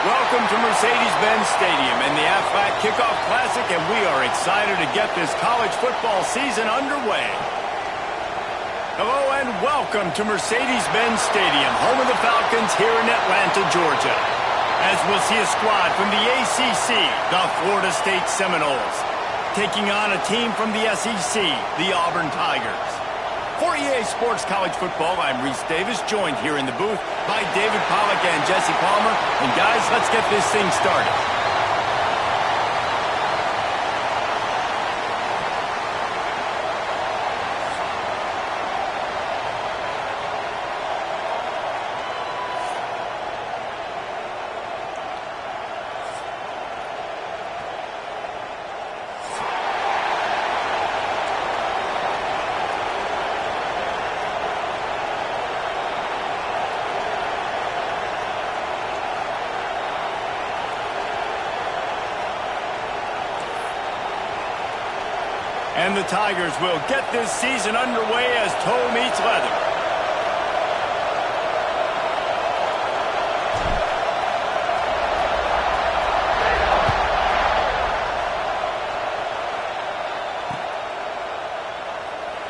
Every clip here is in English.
Welcome to Mercedes-Benz Stadium and the Aflac Kickoff Classic, and we are excited to get this college football season underway. Hello and welcome to Mercedes-Benz Stadium, home of the Falcons here in Atlanta, Georgia. As we'll see a squad from the ACC, the Florida State Seminoles, taking on a team from the SEC, the Auburn Tigers. For EA Sports College Football, I'm Reese Davis, joined here in the booth by David Pollack and Jesse Palmer. And guys, let's get this thing started. And the Tigers will get this season underway as toe meets leather.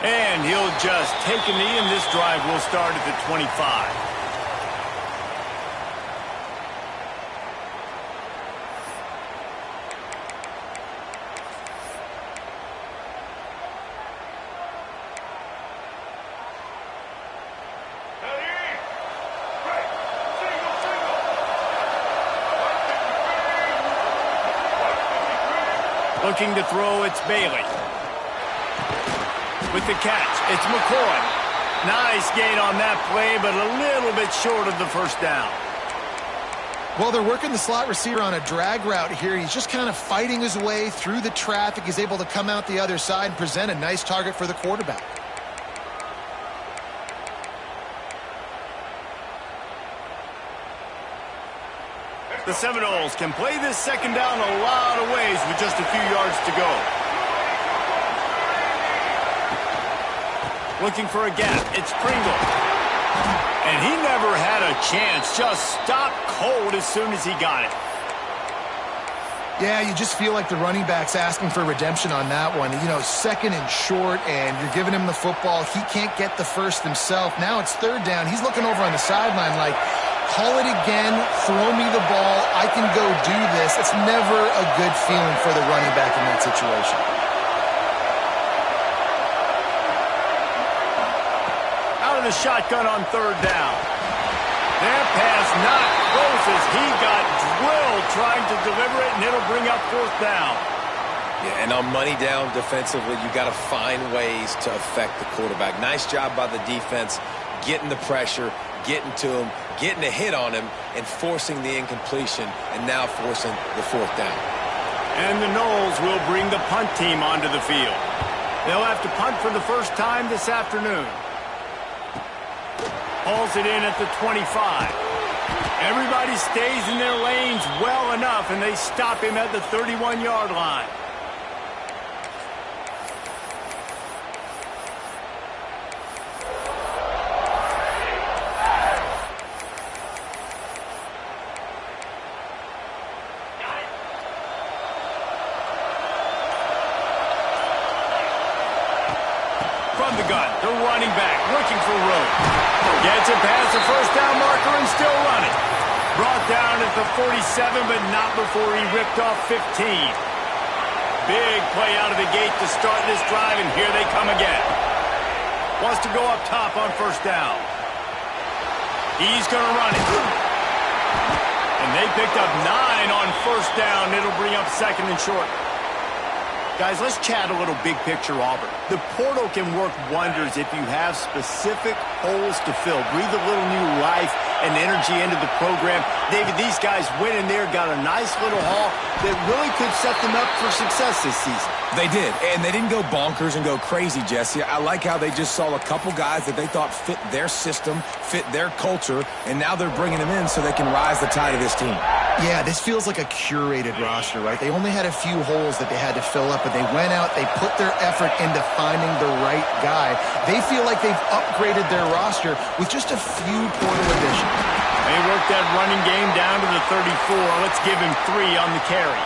And he'll just take a knee, and this drive will start at the 25. Looking to throw, it's Bailey. With the catch, it's McCoy. Nice gain on that play, but a little bit short of the first down. Well, they're working the slot receiver on a drag route here. He's just kind of fighting his way through the traffic. He's able to come out the other side and present a nice target for the quarterback. The Seminoles can play this second down a lot of ways with just a few yards to go. Looking for a gap. It's Pringle. And he never had a chance. Just stopped cold as soon as he got it. Yeah, you just feel like the running back's asking for redemption on that one. You know, second and short, and you're giving him the football. He can't get the first himself. Now it's third down. He's looking over on the sideline like, call it again, throw me the ball, I can go do this. It's never a good feeling for the running back in that situation. Out of the shotgun on third down. That pass not close as he got drilled trying to deliver it, and it'll bring up fourth down. Yeah, and on money down defensively, you got to find ways to affect the quarterback. Nice job by the defense, getting the pressure, getting to him, getting a hit on him, and forcing the incompletion, and now forcing the fourth down. And the Noles will bring the punt team onto the field. They'll have to punt for the first time this afternoon. Hauls it in at the 25. Everybody stays in their lanes well enough, and they stop him at the 31-yard line. From the gun, the running back looking for room. Gets it past the first down marker and still running. Brought down at the 47, but not before he ripped off 15. Big play out of the gate to start this drive, and here they come again. Wants to go up top on first down. He's going to run it. And they picked up 9 on first down. It'll bring up second and short. Guys, let's chat a little big picture Auburn. The portal can work wonders if you have specific holes to fill. Breathe a little new life and energy into the program. David, these guys went in there, got a nice little haul that really could set them up for success this season. They did, and they didn't go bonkers and go crazy, Jesse. I like how they just saw a couple guys that they thought fit their system, fit their culture, and now they're bringing them in so they can rise the tide of this team. Yeah, this feels like a curated roster, right? They only had a few holes that they had to fill up, but they went out, they put their effort into finding the right guy. They feel like they've upgraded their roster with just a few portal additions. They work kept that running game down to the 34. Let's give him 3 on the carry.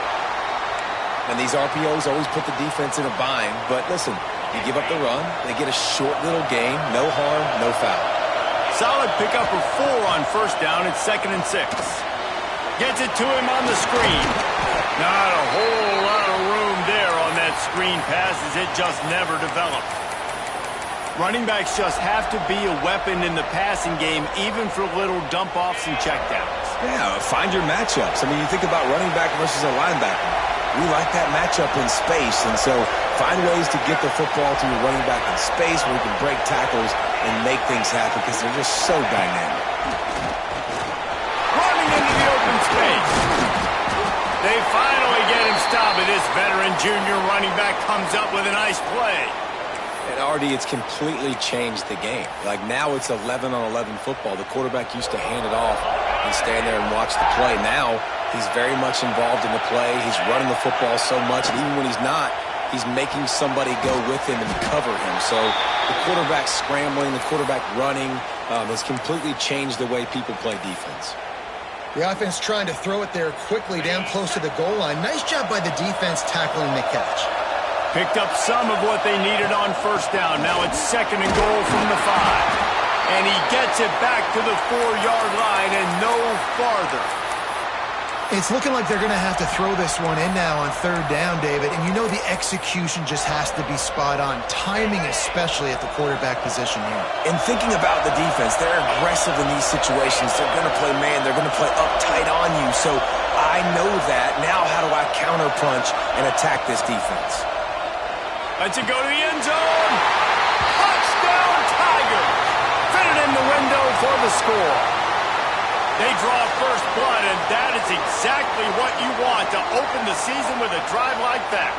And these RPOs always put the defense in a bind. But listen, you give up the run, they get a short little gain, no harm, no foul. Solid pickup of 4 on first down. It's 2nd and 6. Gets it to him on the screen. Not a whole lot of room there on that screen pass as it just never developed. Running backs just have to be a weapon in the passing game, even for little dump-offs and checkdowns. Yeah, find your matchups. I mean, you think about running back versus a linebacker. We like that matchup in space, and so find ways to get the football to your running back in space where you can break tackles and make things happen because they're just so dynamic. Running into the open space. They finally get him stopped, and this veteran junior running back comes up with a nice play. And Artie, it's completely changed the game. Like now it's 11-on-11 football. The quarterback used to hand it off and stand there and watch the play. Now he's very much involved in the play. He's running the football so much, and even when he's not, he's making somebody go with him and cover him. So the quarterback scrambling, the quarterback running has completely changed the way people play defense. The offense trying to throw it there quickly down close to the goal line. Nice job by the defense tackling the catch. Picked up some of what they needed on first down. Now it's 2nd and goal from the 5. And he gets it back to the 4-yard line and no farther. It's looking like they're going to have to throw this one in now on 3rd down, David. And you know the execution just has to be spot on. Timing especially at the quarterback position here. And thinking about the defense, they're aggressive in these situations. They're going to play man. They're going to play up tight on you. So I know that. Now how do I counterpunch and attack this defense? Lets it go to the end zone. Touchdown, Tigers. Fitted in the window for the score. They draw first blood, and that is exactly what you want to open the season with a drive like that.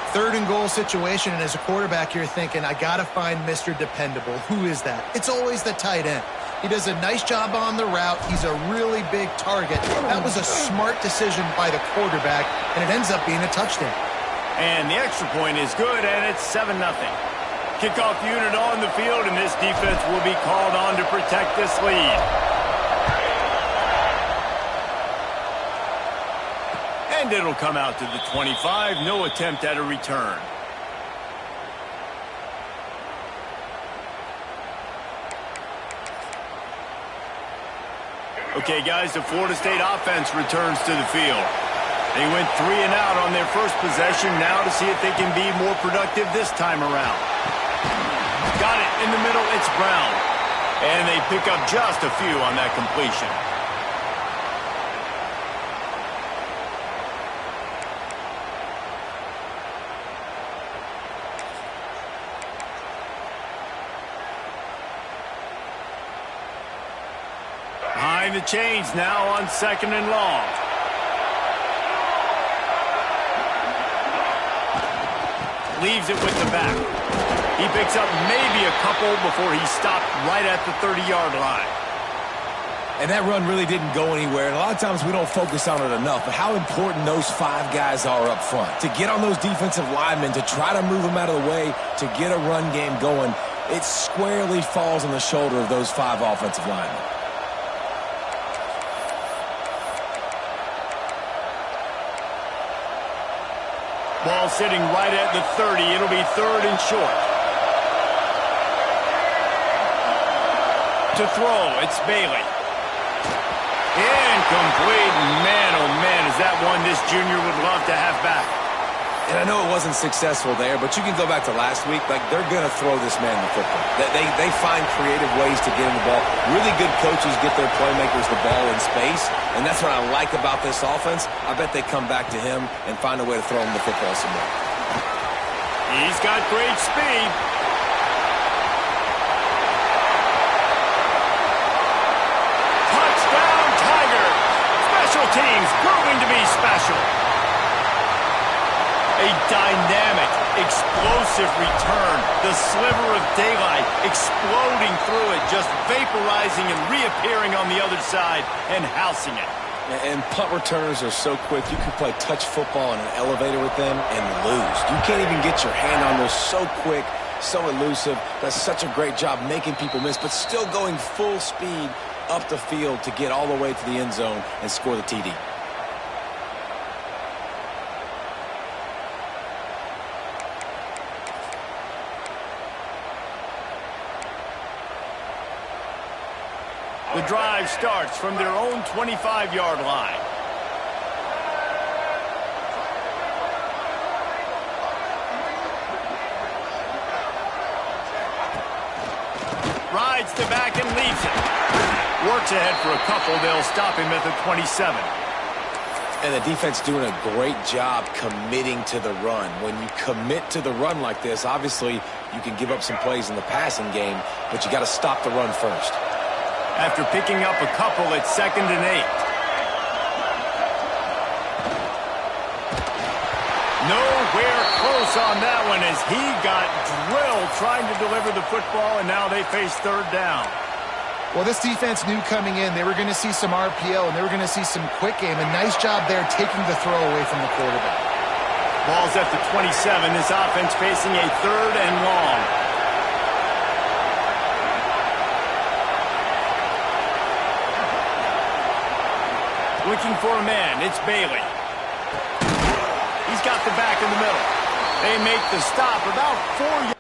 3rd and goal situation, and as a quarterback, you're thinking, I got to find Mr. Dependable. Who is that? It's always the tight end. He does a nice job on the route. He's a really big target. That was a smart decision by the quarterback, and it ends up being a touchdown. And the extra point is good, and it's 7-0. Kickoff unit on the field, and this defense will be called on to protect this lead. And it'll come out to the 25. No attempt at a return. Okay, guys, the Florida State offense returns to the field. They went 3 and out on their first possession. Now to see if they can be more productive this time around. Got it in the middle. It's Brown. And they pick up just a few on that completion. Behind the chains now on 2nd and long. Leaves it with the back. He picks up maybe a couple before he stopped right at the 30-yard line. And that run really didn't go anywhere. And a lot of times we don't focus on it enough, but how important those 5 guys are up front. To get on those defensive linemen, to try to move them out of the way, to get a run game going, it squarely falls on the shoulder of those 5 offensive linemen. Ball sitting right at the 30. It'll be 3rd and short. To throw, it's Bailey. Incomplete. Man, oh man, is that one this junior would love to have back. And I know it wasn't successful there, but you can go back to last week. Like, they're going to throw this man the football. They find creative ways to get him the ball. Really good coaches get their playmakers the ball in space, and that's what I like about this offense. I bet they come back to him and find a way to throw him the football some more. He's got great speed. Touchdown, Tigers! Special teams proving to be special. A dynamic, explosive return. The sliver of daylight exploding through it, just vaporizing and reappearing on the other side and housing it. And punt returners are so quick. You can play touch football in an elevator with them and lose. You can't even get your hand on those. So quick, so elusive. Does such a great job making people miss, but still going full speed up the field to get all the way to the end zone and score the TD. The drive starts from their own 25-yard line. Rides the back and leaves it. Works ahead for a couple. They'll stop him at the 27. And the defense doing a great job committing to the run. When you commit to the run like this, obviously you can give up some plays in the passing game, but you got to stop the run first. After picking up a couple, it's 2nd and 8. Nowhere close on that one as he got drilled trying to deliver the football, and now they face 3rd down. Well, this defense knew coming in they were going to see some RPO and they were going to see some quick game. A nice job there taking the throw away from the quarterback. Ball's at the 27. This offense facing a 3rd and long. Looking for a man. It's Bailey. He's got the back in the middle. They make the stop about 4 yards.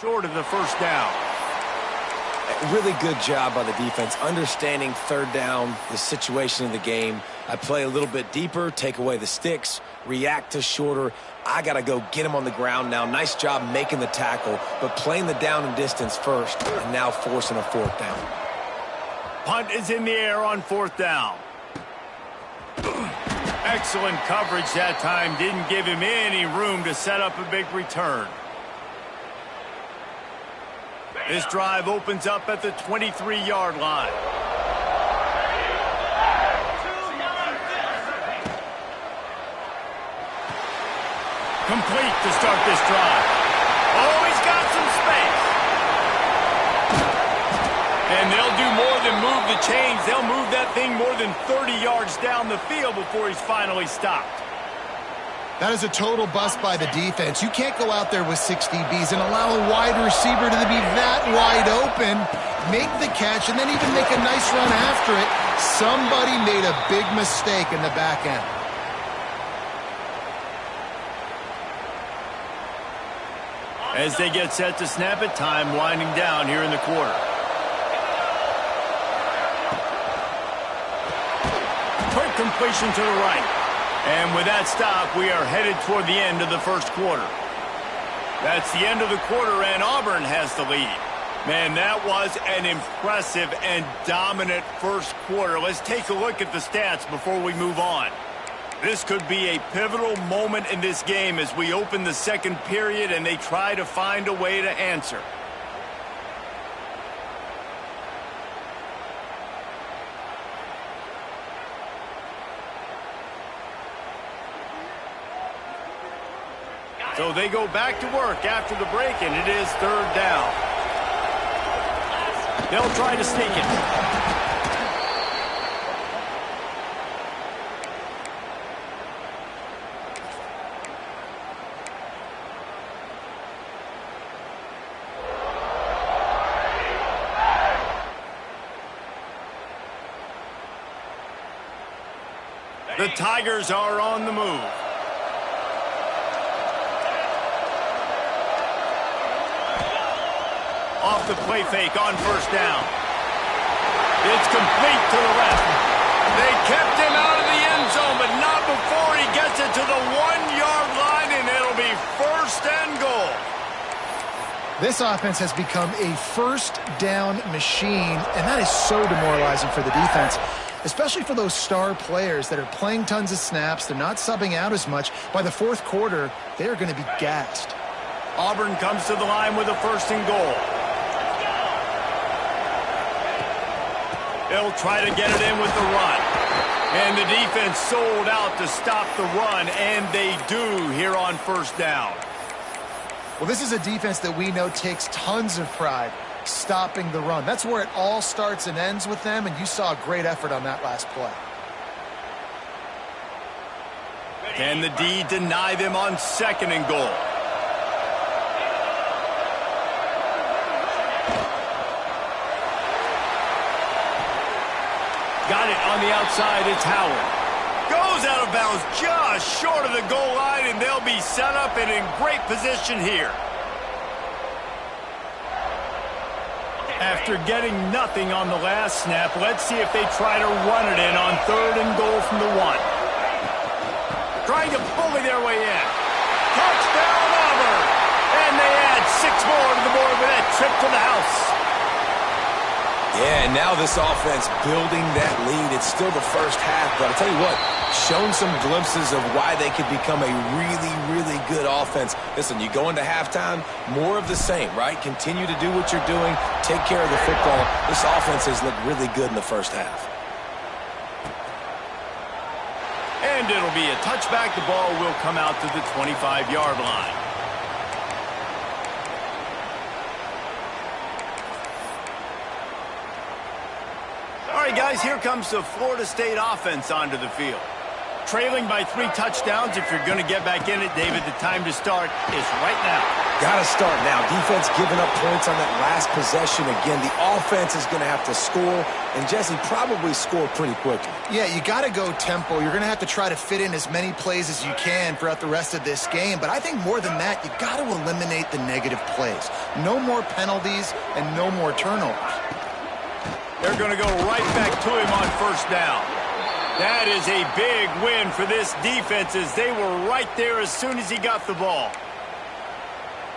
Short of the 1st down. Really good job by the defense, understanding 3rd down, the situation of the game. I play a little bit deeper, take away the sticks, react to shorter. I got to go get him on the ground now. Nice job making the tackle, but playing the down and distance first, and now forcing a 4th down. Punt is in the air on 4th down. Excellent coverage that time. Didn't give him any room to set up a big return. This drive opens up at the 23-yard line. Complete to start this drive. Oh, he's got some space. And they'll do more than move the chains. They'll move that thing more than 30 yards down the field before he's finally stopped. That is a total bust by the defense. You can't go out there with 6 DBs and allow a wide receiver to be that wide open, make the catch, and then even make a nice run after it. Somebody made a big mistake in the back end. As they get set to snap it, time winding down here in the quarter. Quick completion to the right. And with that stop, we are headed toward the end of the 1st quarter. That's the end of the quarter, and Auburn has the lead. Man, that was an impressive and dominant 1st quarter. Let's take a look at the stats before we move on. This could be a pivotal moment in this game as we open the 2nd period and they try to find a way to answer. So they go back to work after the break, and it is 3rd down. They'll try to sneak it. The Tigers are on the move. Off the play fake on first down. It's complete to the left. They kept him out of the end zone, but not before he gets it to the 1-yard line, and it'll be first and goal. This offense has become a first down machine, and that is so demoralizing for the defense, especially for those star players that are playing tons of snaps. They're not subbing out as much. By the fourth quarter, they are going to be gassed. Auburn comes to the line with a first and goal. They'll try to get it in with the run. And the defense sold out to stop the run, and they do here on first down. Well, this is a defense that we know takes tons of pride stopping the run. That's where it all starts and ends with them, and you saw a great effort on that last play. Can the D deny them on second and goal? Got it on the outside. It's Howard. Goes out of bounds just short of the goal line, and they'll be set up and in great position here. After getting nothing on the last snap, let's see if they try to run it in on third and goal from the 1. Trying to bully their way in. Touchdown, Auburn! And they add 6 more to the board with that trip to the house. Yeah, and now this offense building that lead. It's still the first half, but I'll tell you what, shown some glimpses of why they could become a really, really good offense. Listen, you go into halftime, more of the same, right? Continue to do what you're doing, take care of the football. This offense has looked really good in the first half. And it'll be a touchback. The ball will come out to the 25-yard line. All right, guys, here comes the Florida State offense onto the field. Trailing by 3 touchdowns. If you're going to get back in it, David, the time to start is right now. Got to start now. Defense giving up points on that last possession. Again, the offense is going to have to score, and Jesse probably score pretty quickly. Yeah, you got to go tempo. You're going to have to try to fit in as many plays as you can throughout the rest of this game. But I think more than that, you got to eliminate the negative plays. No more penalties and no more turnovers. They're going to go right back to him on first down. That is a big win for this defense, as they were right there as soon as he got the ball.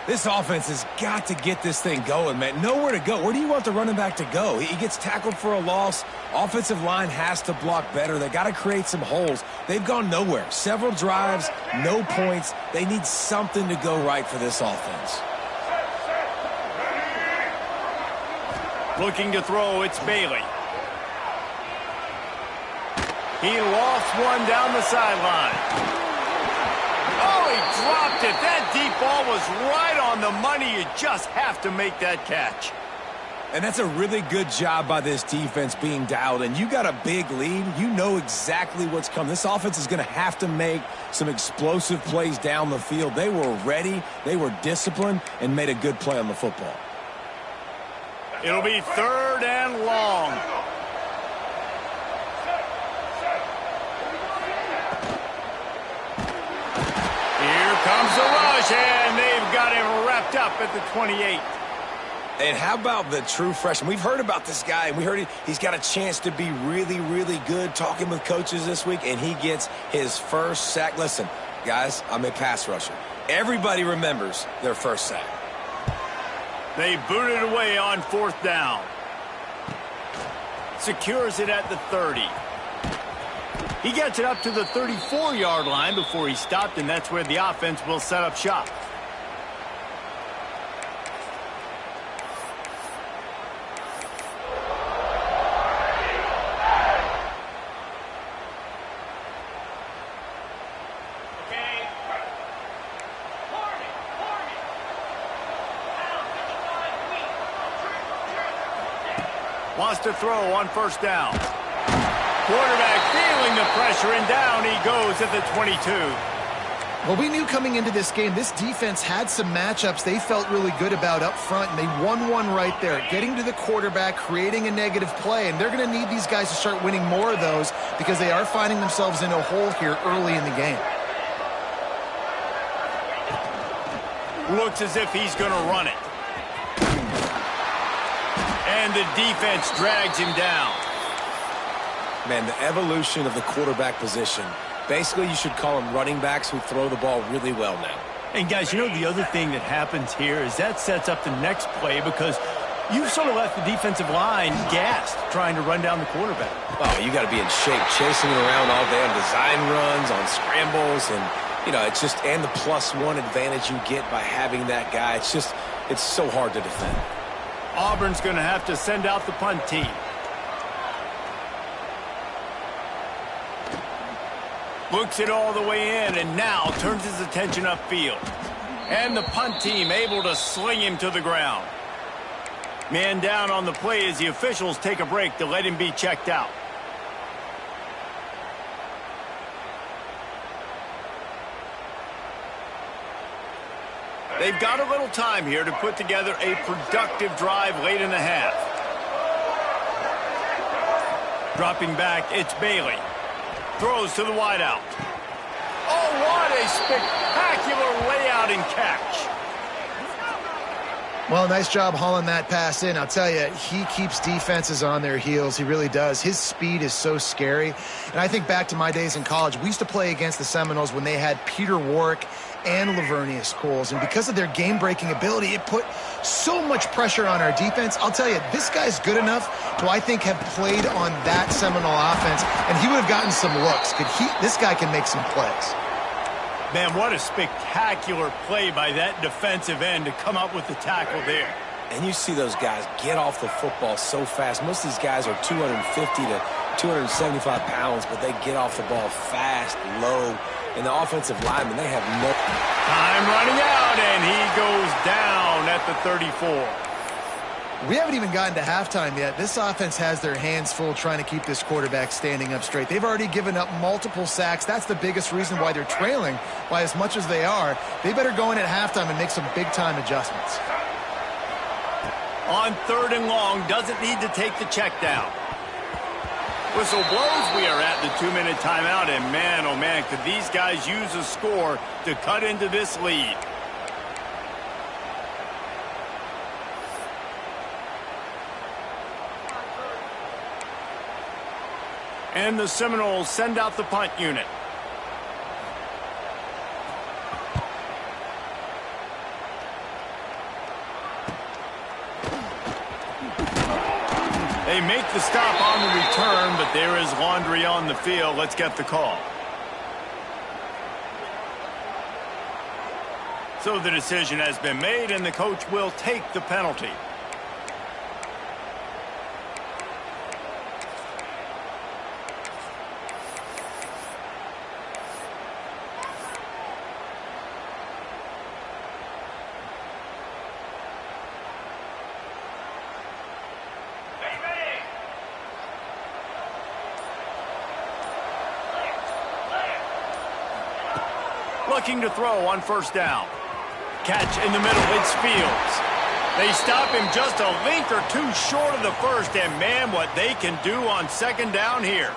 This offense has got to get this thing going, man. Nowhere to go. Where do you want the running back to go? He gets tackled for a loss. Offensive line has to block better. They got to create some holes. They've gone nowhere. Several drives, no points. They need something to go right for this offense. Looking to throw, it's Bailey. He lost one down the sideline. Oh, he dropped it. That deep ball was right on the money. You just have to make that catch. And that's a really good job by this defense being dialed in. You got a big lead. You know exactly what's coming. This offense is going to have to make some explosive plays down the field. They were ready, they were disciplined, and made a good play on the football. It'll be third and long. Here comes the rush, and they've got him wrapped up at the 28. And how about the true freshman? We've heard about this guy, and we heard he's got a chance to be really, really good. Talking with coaches this week, and he gets his first sack. Listen, guys, I'm a pass rusher. Everybody remembers their first sack. They boot it away on fourth down. Secures it at the 30. He gets it up to the 34-yard line before he stopped, and that's where the offense will set up shop. Wants to throw on first down. Quarterback feeling the pressure, and down he goes at the 22. Well, we knew coming into this game, this defense had some matchups they felt really good about up front, and they won one right there, getting to the quarterback, creating a negative play, and they're going to need these guys to start winning more of those because they are finding themselves in a hole here early in the game. Looks as if he's going to run it. And the defense drags him down. Man, the evolution of the quarterback position. Basically, you should call them running backs who throw the ball really well now. And guys, you know the other thing that happens here is that sets up the next play because you've sort of left the defensive line gassed trying to run down the quarterback. Oh, you got to be in shape, chasing it around all day on design runs, on scrambles, and, you know, it's just, and the +1 advantage you get by having that guy. It's just, it's so hard to defend. Auburn's going to have to send out the punt team. Looks it all the way in and now turns his attention upfield. And the punt team able to sling him to the ground. Man down on the play as the officials take a break to let him be checked out. They've got a little time here to put together a productive drive late in the half. Dropping back, it's Bailey. Throws to the wideout. Oh, what a spectacular layout and catch. Well, nice job hauling that pass in. I'll tell you, he keeps defenses on their heels. He really does. His speed is so scary. And I think back to my days in college. We used to play against the Seminoles when they had Peter Warrick and Lavernius Coles. And because of their game-breaking ability, it put so much pressure on our defense. I'll tell you, this guy's good enough to, I think, have played on that Seminole offense, and he would have gotten some looks. This guy can make some plays. Man, what a spectacular play by that defensive end to come up with the tackle there. And you see those guys get off the football so fast. Most of these guys are 250 to 275 pounds, but they get off the ball fast, low. And the offensive linemen, they have no... Time running out, and he goes down at the 34. We haven't even gotten to halftime yet. This offense has their hands full trying to keep this quarterback standing up straight. They've already given up multiple sacks. That's the biggest reason why they're trailing by as much as they are. They better go in at halftime and make some big-time adjustments. On 3rd and long, doesn't need to take the check down. Whistle blows, we are at the 2-minute timeout, and man, oh man, could these guys use a score to cut into this lead. And the Seminoles send out the punt unit. They make the stop on the return, but there is laundry on the field. Let's get the call. So the decision has been made, and the coach will take the penalty. Looking to throw on 1st down. Catch in the middle, it's Fields. They stop him just a length or two short of the first, and man, what they can do on 2nd down here.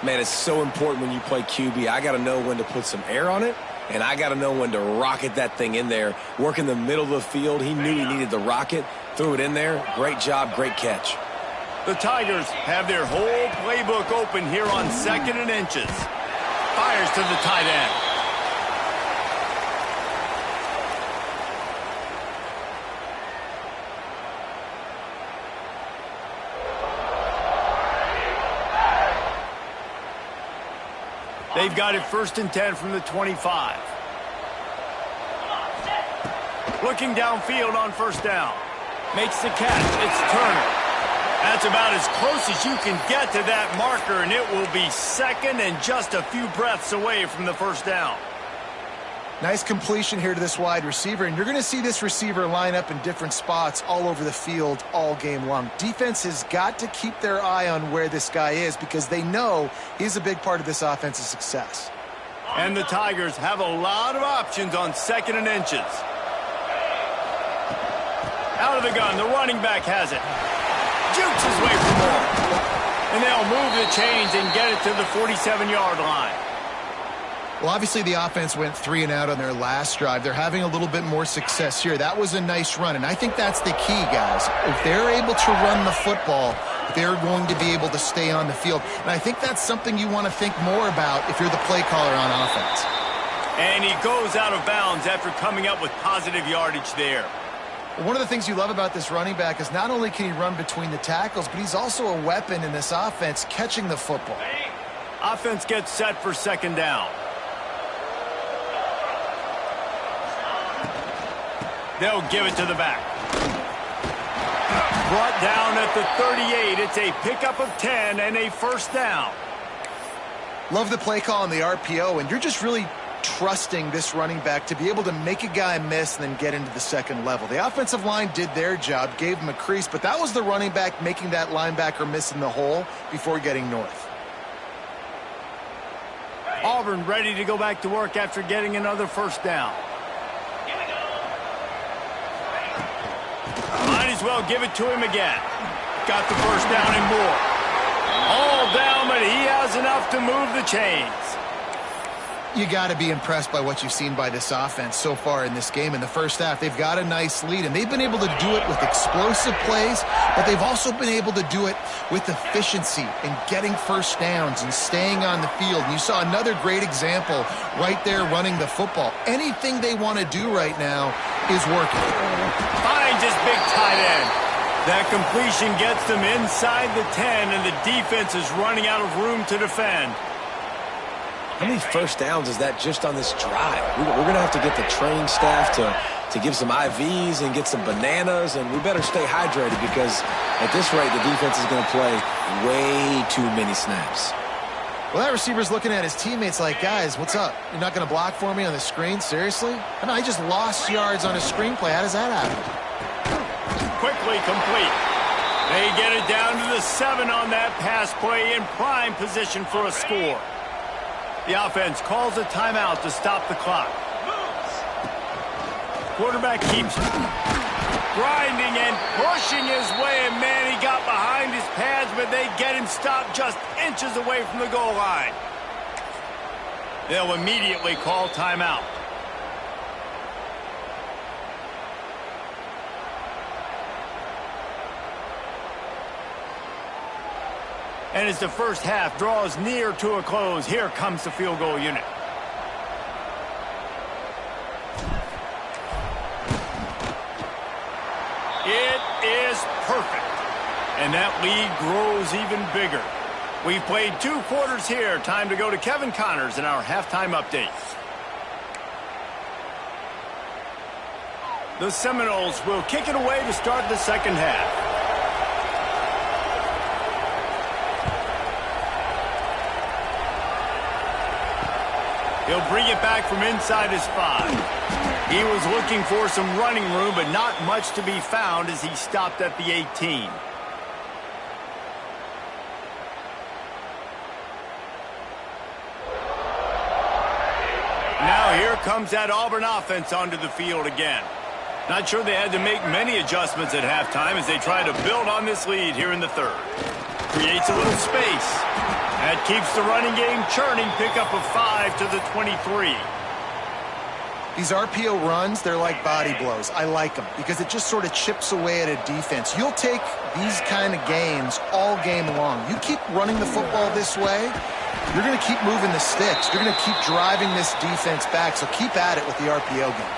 Man, it's so important when you play QB. I got to know when to put some air on it, and I got to know when to rocket that thing in there. Work in the middle of the field. He knew he needed to rocket, threw it in there. Great job, great catch. The Tigers have their whole playbook open here on 2nd and inches. Fires to the tight end. They've got it 1st and 10 from the 25. Looking downfield on 1st down. Makes the catch. It's Turner. That's about as close as you can get to that marker, and it will be 2nd and just a few breaths away from the 1st down. Nice completion here to this wide receiver, and you're going to see this receiver line up in different spots all over the field all game long. Defense has got to keep their eye on where this guy is because they know he's a big part of this offense's success. And the Tigers have a lot of options on 2nd and inches. Out of the gun, the running back has it. Jukes his way for more. And they'll move the chains and get it to the 47-yard line. Well, obviously the offense went 3 and out on their last drive. They're having a little bit more success here. That was a nice run, and I think that's the key, guys. If they're able to run the football, they're going to be able to stay on the field. And I think that's something you want to think more about if you're the play caller on offense. And he goes out of bounds after coming up with positive yardage there. One of the things you love about this running back is not only can he run between the tackles, but he's also a weapon in this offense catching the football. Offense gets set for second down. They'll give it to the back. Brought down at the 38. It's a pickup of 10 and a first down. Love the play call on the RPO, and you're just really trusting this running back to be able to make a guy miss and then get into the second level. The offensive line did their job, gave him a crease, but that was the running back making that linebacker miss in the hole before getting north. Auburn ready to go back to work after getting another first down. Might as well give it to him again. Got the first down and more. All down, but he has enough to move the chains. You got to be impressed by what you've seen by this offense so far in this game. In the first half, they've got a nice lead, and they've been able to do it with explosive plays, but they've also been able to do it with efficiency and getting first downs and staying on the field. And you saw another great example right there running the football. Anything they want to do right now is working. Finds his big tight end. That completion gets them inside the 10, and the defense is running out of room to defend. How many first downs is that just on this drive? We're going to have to get the training staff to give some IVs and get some bananas, and we better stay hydrated because at this rate, the defense is going to play way too many snaps. Well, that receiver's looking at his teammates like, guys, what's up? You're not going to block for me on the screen? Seriously? I mean, I just lost yards on a screenplay. How does that happen? Quickly complete. They get it down to the 7 on that pass play in prime position for a score. The offense calls a timeout to stop the clock. Quarterback keeps grinding and pushing his way, and man, he got behind his pads, but they get him stopped just inches away from the goal line. They'll immediately call timeout. And as the first half draws near to a close, here comes the field goal unit. It is perfect. And that lead grows even bigger. We've played 2 quarters here. Time to go to Kevin Connors in our halftime update. The Seminoles will kick it away to start the second half. He'll bring it back from inside his 5. He was looking for some running room, but not much to be found as he stopped at the 18. Now here comes that Auburn offense onto the field again. Not sure they had to make many adjustments at halftime as they try to build on this lead here in the third. Creates a little space. That keeps the running game churning. Pickup of 5 to the 23. These RPO runs, they're like body blows. I like them because it just sort of chips away at a defense. You'll take these kind of gains all game long. You keep running the football this way, you're going to keep moving the sticks. You're going to keep driving this defense back, so keep at it with the RPO game.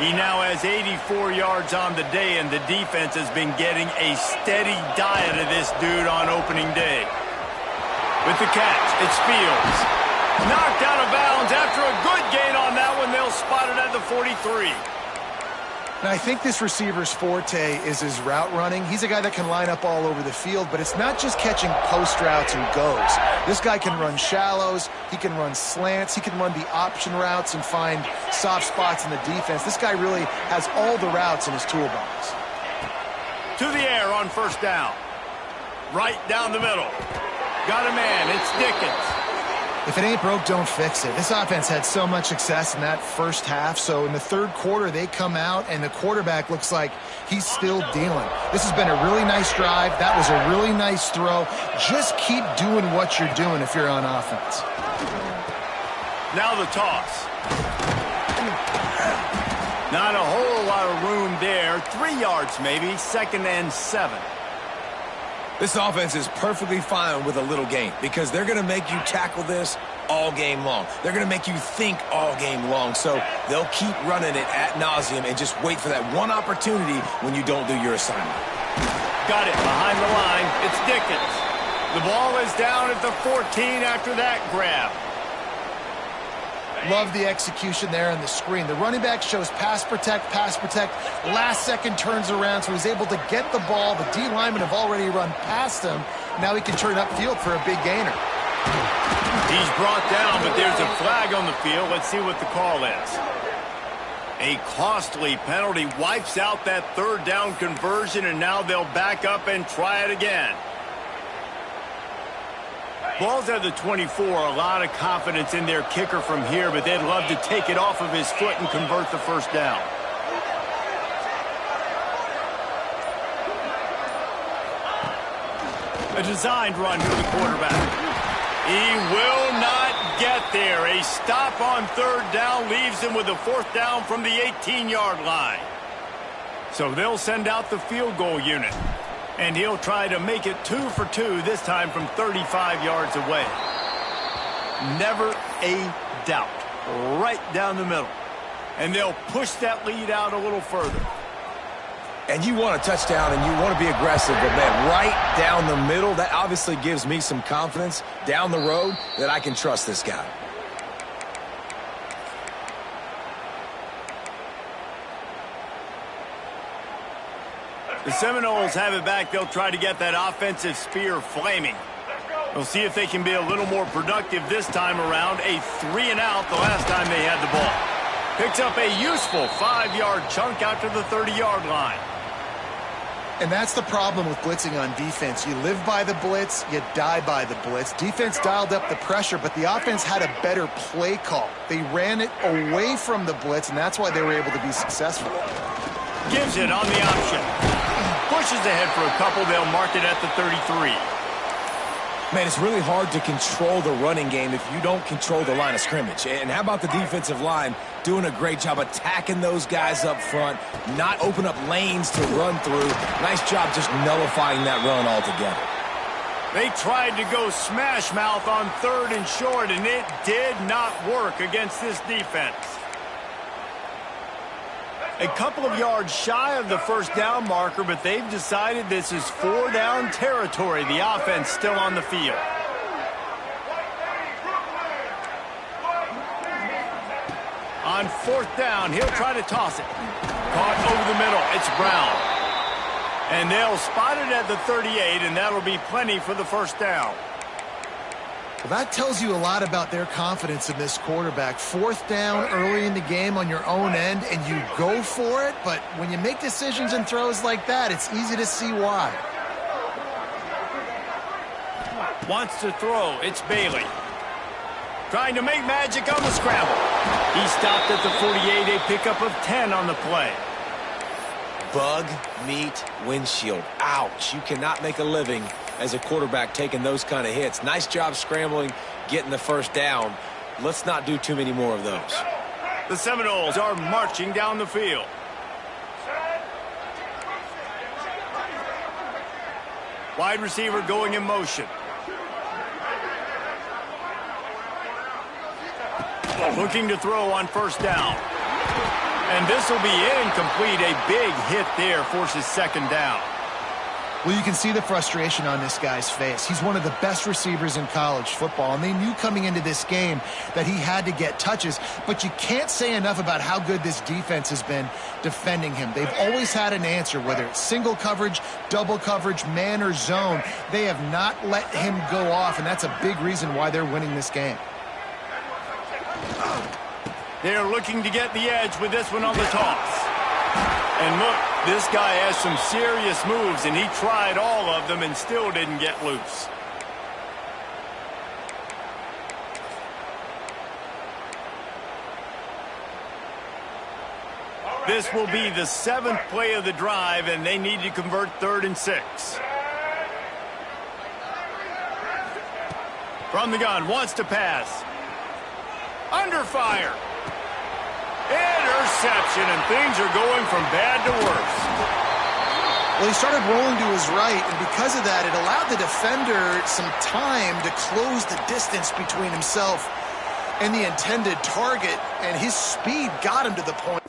He now has 84 yards on the day, and the defense has been getting a steady diet of this dude on opening day. With the catch, it's Fields. Knocked out of bounds after a good gain on that one. They'll spot it at the 43. Now, I think this receiver's forte is his route running. He's a guy that can line up all over the field, but it's not just catching post routes and goes. This guy can run shallows, he can run slants, he can run the option routes and find soft spots in the defense. This guy really has all the routes in his toolbox. To the air on first down. Right down the middle. Got a man, it's Dickens. If it ain't broke, don't fix it. This offense had so much success in that first half, so in the third quarter they come out and the quarterback looks like he's still dealing. This has been a really nice drive. That was a really nice throw. Just keep doing what you're doing if you're on offense. Now the toss. Not a whole lot of room there. 3 yards maybe. 2nd and 7. This offense is perfectly fine with a little gain because they're going to make you tackle this all game long. They're going to make you think all game long. So they'll keep running it ad nauseum and just wait for that one opportunity when you don't do your assignment. Got it behind the line. It's Dickens. The ball is down at the 14 after that grab. Love the execution there on the screen. The running back shows pass protect, last second turns around, so he's able to get the ball. The D linemen have already run past him. Now he can turn upfield for a big gainer. He's brought down, but there's a flag on the field. Let's see what the call is. A costly penalty wipes out that 3rd down conversion, and now they'll back up and try it again. Ball's at the 24. A lot of confidence in their kicker from here, but they'd love to take it off of his foot and convert the 1st down. A designed run to the quarterback. He will not get there. A stop on 3rd down leaves him with a 4th down from the 18-yard line. So they'll send out the field goal unit. And he'll try to make it 2 for 2, this time from 35 yards away. Never a doubt. Right down the middle. And they'll push that lead out a little further. And you want a touchdown and you want to be aggressive, but man, right down the middle, that obviously gives me some confidence down the road that I can trust this guy. The Seminoles have it back. They'll try to get that offensive spear flaming. We'll see if they can be a little more productive this time around. A 3 and out the last time they had the ball. Picks up a useful 5-yard chunk out to the 30-yard line. And that's the problem with blitzing on defense. You live by the blitz, you die by the blitz. Defense dialed up the pressure, but the offense had a better play call. They ran it away from the blitz, and that's why they were able to be successful. Gives it on the option. Pushes ahead for a couple. They'll mark it at the 33. Man, it's really hard to control the running game if you don't control the line of scrimmage. And how about the defensive line doing a great job attacking those guys up front, not open up lanes to run through. Nice job just nullifying that run altogether. They tried to go smash mouth on 3rd and short, and it did not work against this defense. A couple of yards shy of the 1st down marker, but they've decided this is 4 down territory. The offense still on the field. On 4th down, he'll try to toss it. Caught over the middle. It's Brown. And they'll spot it at the 38, and that'll be plenty for the 1st down. Well, that tells you a lot about their confidence in this quarterback. 4th down early in the game on your own end, and you go for it, but when you make decisions and throws like that, it's easy to see why. Wants to throw. It's Bailey. Trying to make magic on the scramble. He stopped at the 48, a pickup of 10 on the play. Bug, meat, windshield. Ouch. You cannot make a living as a quarterback taking those kind of hits. Nice job scrambling, getting the 1st down. Let's not do too many more of those. The Seminoles are marching down the field. Wide receiver going in motion. Looking to throw on 1st down. And this will be incomplete. A big hit there forces 2nd down. Well, you can see the frustration on this guy's face. He's one of the best receivers in college football, and they knew coming into this game that he had to get touches, but you can't say enough about how good this defense has been defending him. They've always had an answer, whether it's single coverage, double coverage, man or zone. They have not let him go off, and that's a big reason why they're winning this game. They're looking to get the edge with this one on the toss. And look, this guy has some serious moves, and he tried all of them and still didn't get loose. This will be the 7th play of the drive, and they need to convert 3rd and 6. From the gun, wants to pass. Under fire. Interception, and things are going from bad to worse. Well, he started rolling to his right, and because of that, it allowed the defender some time to close the distance between himself and the intended target, and his speed got him to the point.